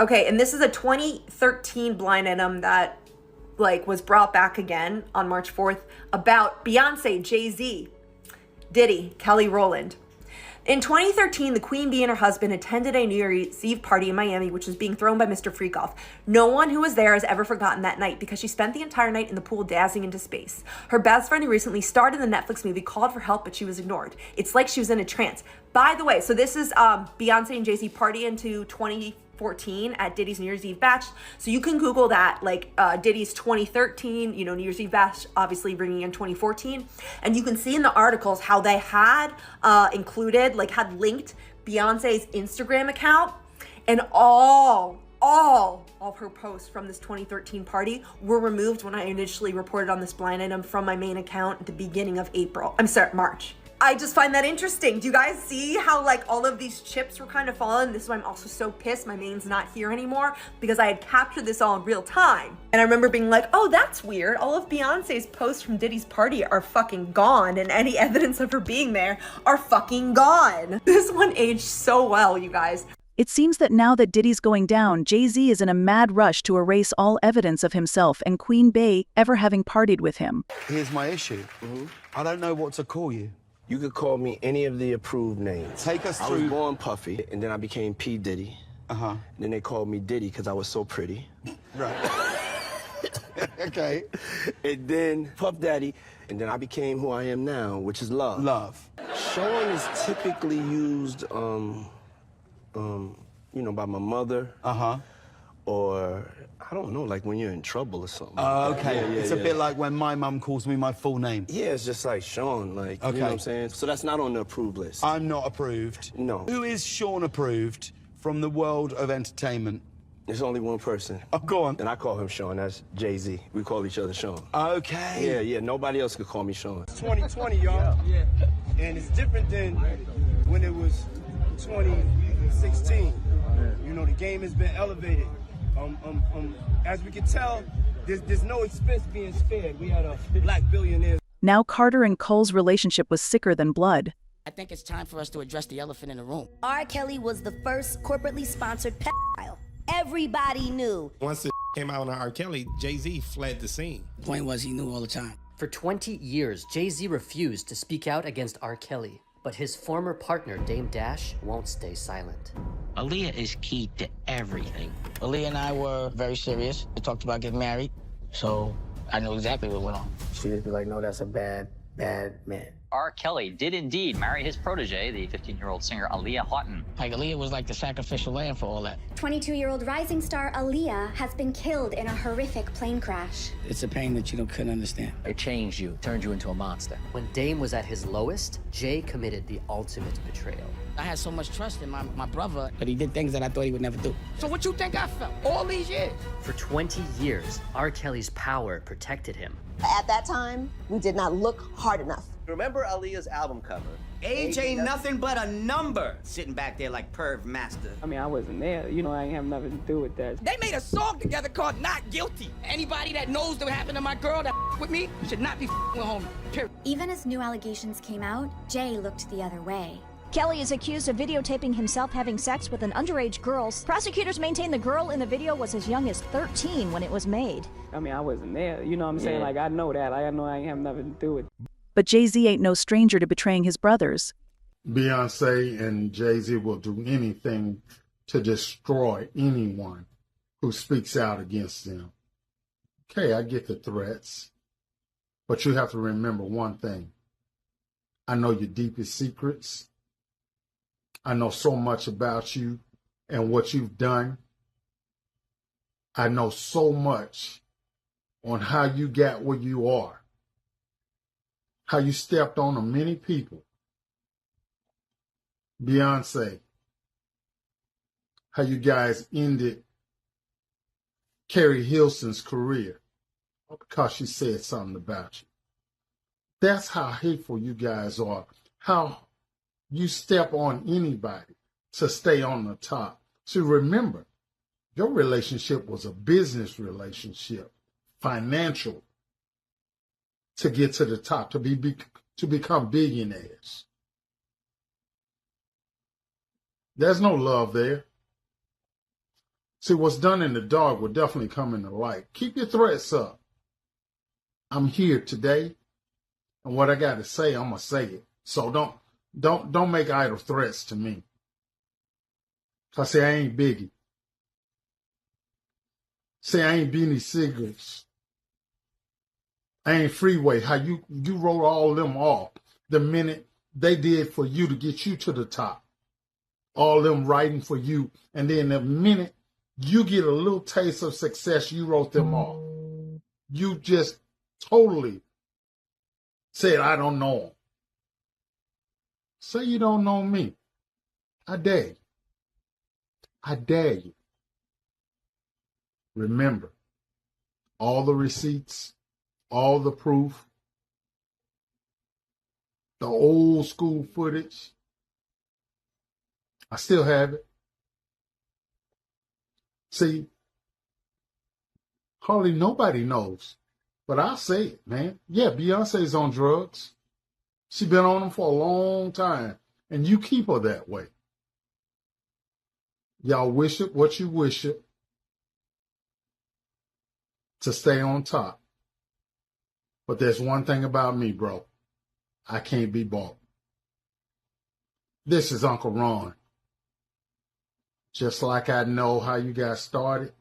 Okay, and this is a 2013 blind item that like was brought back again on March 4th about Beyonce, JayZ, Diddy, Kelly Rowland. In 2013, the Queen Bee and her husband attended a New Year's Eve party in Miami, which was being thrown by Mr. Freakoff. No one who was there has ever forgotten that night because she spent the entire night in the pool dancing into space. Her best friend, who recently starred in the Netflix movie, called for help, but she was ignored. It's like she was in a trance. By the way, so this is Beyonce and JayZ party into 2014 at Diddy's New Year's Eve bash. So you can Google that, like Diddy's 2013, New Year's Eve bash, obviously bringing in 2014. And you can see in the articles how they had had linked Beyonce's Instagram account, and all of her posts from this 2013 party were removed when I initially reported on this blind item from my main account at the beginning of March. I just find that interesting. Do you guys see how like all of these chips were kind of falling? This is why I'm also so pissed my main's not here anymore, because I had captured this all in real time. And I remember being like, oh, that's weird. All of Beyonce's posts from Diddy's party are fucking gone, and any evidence of her being there are fucking gone. This one aged so well, you guys. It seems that now that Diddy's going down, JayZ is in a mad rush to erase all evidence of himself and Queen Bey ever having partied with him. Here's my issue. I don't know what to call you. You could call me any of the approved names. Take us through. I was through. born Puffy, and then I became P. Diddy. And then they called me Diddy because I was so pretty. Right. Okay. And then Puff Daddy, and then I became who I am now, which is Love. Love. Sean is typically used, by my mother. Or, I don't know, like when you're in trouble or something. Okay. It's a bit like when my mum calls me my full name. Yeah, it's just like Sean, like, you know what I'm saying? So that's not on the approved list. I'm not approved. No. Who is Sean approved from the world of entertainment? There's only one person. Oh, go on. And I call him Sean. That's JayZ. We call each other Sean. Okay. Yeah. Nobody else could call me Sean. It's 2020, y'all. Yeah. And it's different than when it was 2016. The game has been elevated. As we can tell, there's no expense being spared. We had a black billionaire. Now Carter and Cole's relationship was sicker than blood. I think it's time for us to address the elephant in the room. R. Kelly was the first corporately sponsored pedophile. Everybody knew. Once it came out on R. Kelly, JayZ fled the scene. The point was he knew all the time. For 20 years, JayZ refused to speak out against R. Kelly, but his former partner, Dame Dash, won't stay silent. Aaliyah is key to everything. Aaliyah and I were very serious. We talked about getting married, so I knew exactly what went on. She'd just be like, no, that's a bad man. R. Kelly did indeed marry his protege, the 15-year-old singer Aaliyah Houghton. Like, Aaliyah was like the sacrificial lamb for all that. 22-year-old rising star Aaliyah has been killed in a horrific plane crash. It's a pain that you couldn't understand. It changed you, turned you into a monster. When Dame was at his lowest, Jay committed the ultimate betrayal. I had so much trust in my brother, but he did things that I thought he would never do. So what you think I felt all these years? For 20 years, R. Kelly's power protected him. At that time, we did not look hard enough. Remember Aaliyah's album cover? Age ain't nothing but a number. Sitting back there like Perv Master. I mean, I wasn't there. I ain't have nothing to do with that. They made a song together called Not Guilty. Anybody that knows what happened to my girl that with me should not be with homie. Period. Even as new allegations came out, Jay looked the other way. Kelly is accused of videotaping himself having sex with an underage girl. Prosecutors maintain the girl in the video was as young as 13 when it was made. I mean, I wasn't there. You know what I'm saying? Like, I know that. I know I ain't have nothing to do with it. But JayZ ain't no stranger to betraying his brothers. Beyonce and JayZ will do anything to destroy anyone who speaks out against them. Okay, I get the threats, but you have to remember one thing. I know your deepest secrets. I know so much about you and what you've done. I know so much on how you got where you are, how you stepped on many people. Beyonce, how you guys ended Carrie Hilson's career because she said something about you. That's how hateful you guys are, how you step on anybody to stay on the top. So remember, your relationship was a business relationship, financial, to get to the top, to become billionaires. There's no love there. See, what's done in the dark will definitely come in the light. Keep your threats up. I'm here today, and what I got to say, I'm gonna say it. So don't make idle threats to me. I say I ain't Biggie. Say I ain't Beanie Siegels. I ain't Freeway. How you wrote all them off the minute they did for you to get you to the top. All them writing for you, and then the minute you get a little taste of success, you wrote them off. You just totally said, I don't know him. Say you don't know me. I dare you. I dare you. Remember, all the receipts, all the proof, the old school footage, I still have it. See, hardly nobody knows, but I'll say it, man. Yeah, Beyonce's on drugs. She's been on them for a long time, and you keep her that way. Y'all wish it what you wish it to stay on top. But there's one thing about me, bro. I can't be bought. This is Uncle Ron. Just like I know how you got started,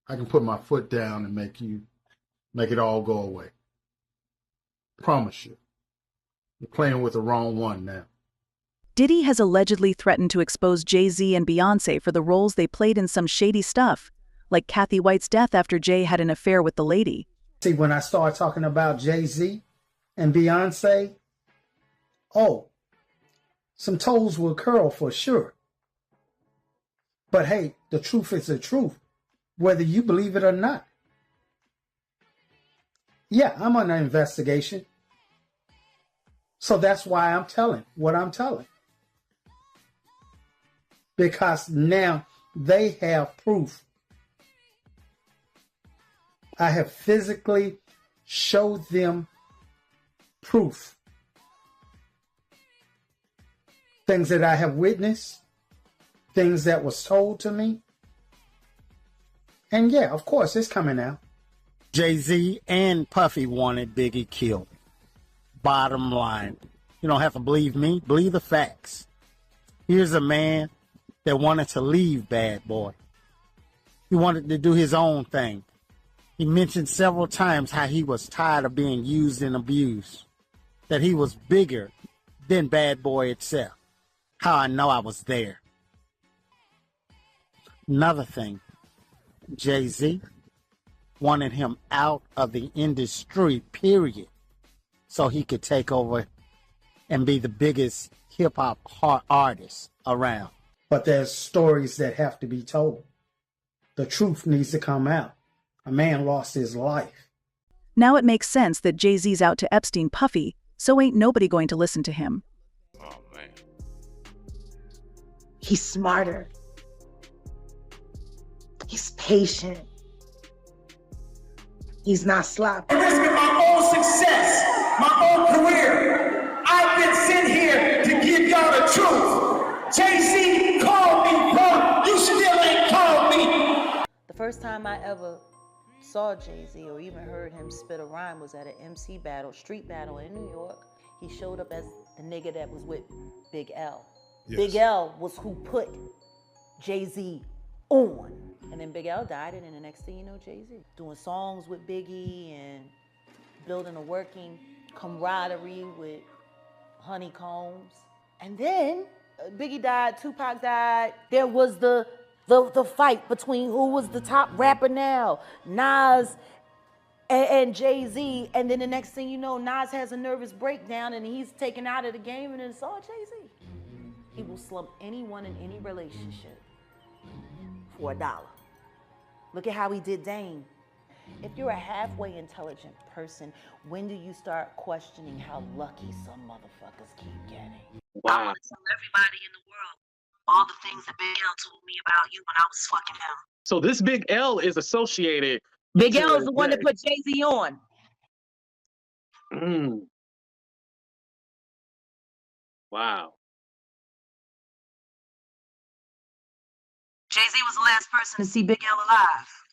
I can put my foot down and make it all go away. Promise you. You're playing with the wrong one now. Diddy has allegedly threatened to expose JayZ and Beyoncé for the roles they played in some shady stuff, like Kathy White's death after Jay had an affair with the lady. See, when I start talking about JayZ and Beyoncé, some toes will curl for sure. But hey, the truth is the truth, whether you believe it or not. Yeah, I'm under investigation. So that's why I'm telling what I'm telling. Because now they have proof. I have physically showed them proof. Things that I have witnessed, things that was told to me. And yeah, of course, it's coming out. JayZ and Puffy wanted Biggie killed. Bottom line. You don't have to believe me. Believe the facts. Here's a man that wanted to leave Bad Boy. He wanted to do his own thing. He mentioned several times how he was tired of being used and abused. That he was bigger than Bad Boy itself. How I know I was there. Another thing, JayZ wanted him out of the industry, period, so he could take over and be the biggest hip-hop artist around. But there's stories that have to be told. The truth needs to come out. A man lost his life. Now it makes sense that JayZ's out to Epstein Puffy, so ain't nobody going to listen to him. Oh, man. He's smarter. He's patient. He's not sloppy. I'm risking my own success, my own career. I've been sent here to give y'all the truth. JayZ called me, bro. You still ain't called me. The first time I ever saw JayZ or even heard him spit a rhyme was at an MC battle, street battle in New York. He showed up as the nigga that was with Big L. Yes. Big L was who put JayZ on. And then Big L died, and then the next thing you know, JayZ doing songs with Biggie and building a working camaraderie with Honeycombs. And then Biggie died, Tupac died. There was the fight between who was the top rapper now, Nas and JayZ. And then the next thing you know, Nas has a nervous breakdown and he's taken out of the game, and it's all JayZ. He will slump anyone in any relationship for $1. Look at how he did Dame. If you're a halfway intelligent person, when do you start questioning how lucky some motherfuckers keep getting? Wow. I want to tell everybody in the world all the things that Big L told me about you when I was fucking him. So this Big L is associated. Big L is the one that put JayZ on. Wow. JayZ was the last person to see Big L alive.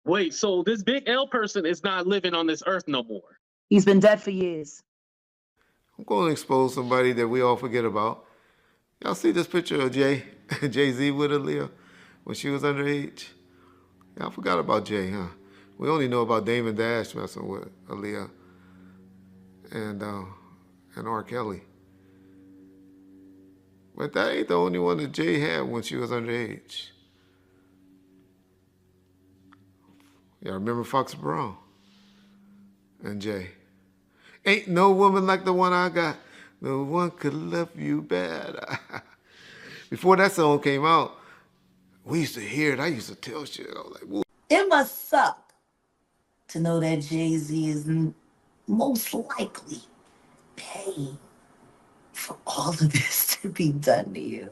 Wait, so this Big L person is not living on this earth no more? He's been dead for years. I'm going to expose somebody that we all forget about. Y'all see this picture of JayZ with Aaliyah when she was underage? Y'all forgot about Jay, huh? We only know about Damon Dash messing with Aaliyah and R. Kelly. But that ain't the only one that Jay had when she was underage. Y'all remember Fox Brown and Jay? Ain't no woman like the one I got. No one could love you better. Before that song came out, we used to hear it. I used to tell shit. I was like, whoa. It must suck to know that JayZ is most likely paying for all of this to be done to you.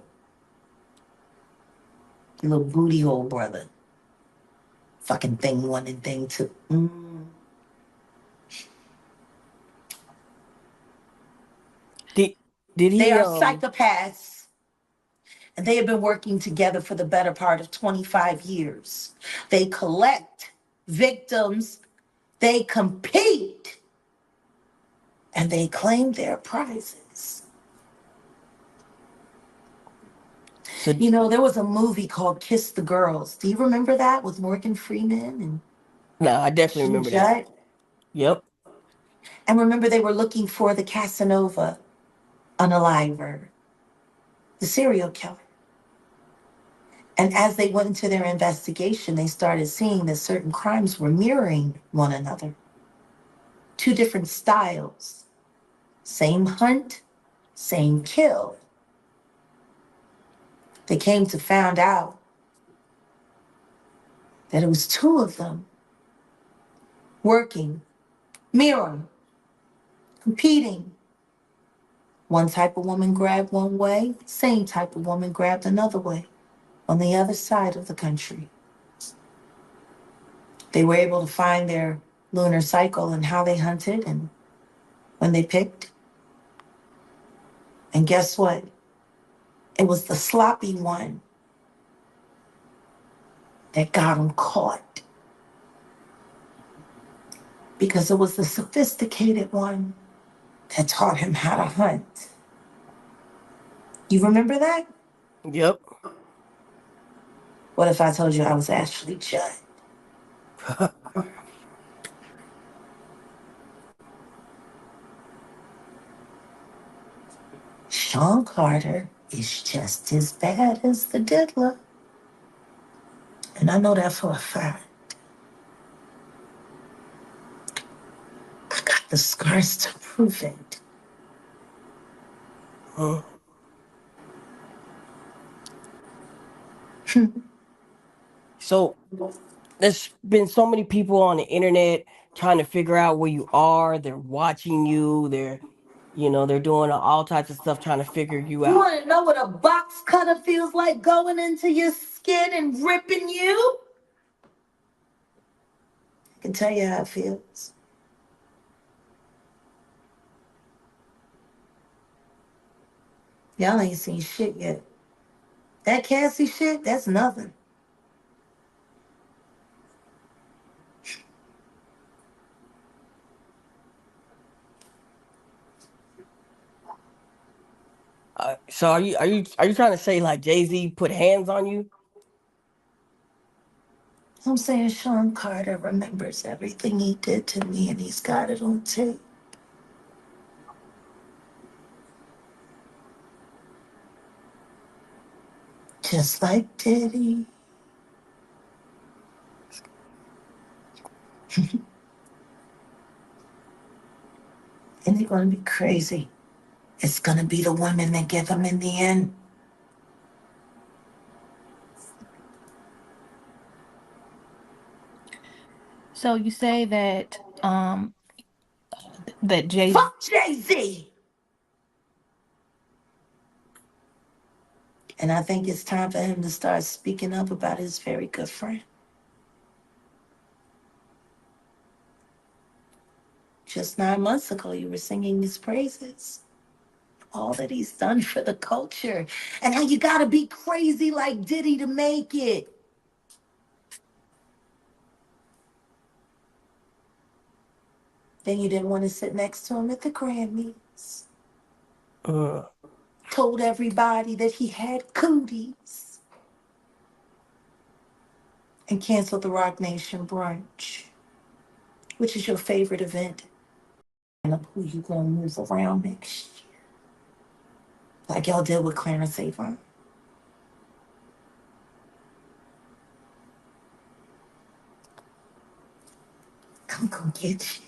You little booty hole brother. Fucking thing one and thing two. Did he? They are psychopaths, and they have been working together for the better part of 25 years. They collect victims, they compete, and they claim their prizes. You know, there was a movie called Kiss the Girls. Do you remember that with Morgan Freeman and No, I definitely remember that. Yep. And remember, they were looking for the Casanova unaliver, the serial killer. And as they went into their investigation, they started seeing that certain crimes were mirroring one another. Two different styles. Same hunt, same kill. They came to find out that it was two of them working, mirroring, competing. One type of woman grabbed one way, same type of woman grabbed another way on the other side of the country. They were able to find their lunar cycle and how they hunted and when they picked. And guess what? It was the sloppy one that got him caught. Because it was the sophisticated one that taught him how to hunt. You remember that? Yep. What if I told you I was Ashley Judd? Sean Carter is just as bad as the diddler. And I know that for a fact. I got the scars to prove it. So there's been so many people on the internet trying to figure out where you are. They're watching you. They're doing all types of stuff trying to figure you You out. want to know what a box cutter feels like going into your skin and ripping you? I can tell you how it feels. Y'all ain't seen shit yet. That Cassie shit, that's nothing. So are you trying to say like JayZ put hands on you? I'm saying Sean Carter remembers everything he did to me and he's got it on tape. Just like Diddy. And they're gonna be crazy. It's gonna be the women that get them in the end. So you say that that Jay Fuck JayZ! And I think it's time for him to start speaking up about his very good friend. Just 9 months ago, you were singing his praises. all that he's done for the culture and how you gotta be crazy like Diddy to make it. Then you didn't want to sit next to him at the Grammys. Told everybody that he had cooties. And canceled the Rock Nation brunch, which is your favorite event. And who you gonna move around next year. Like y'all did with Clarence Avon. I'm gonna get you.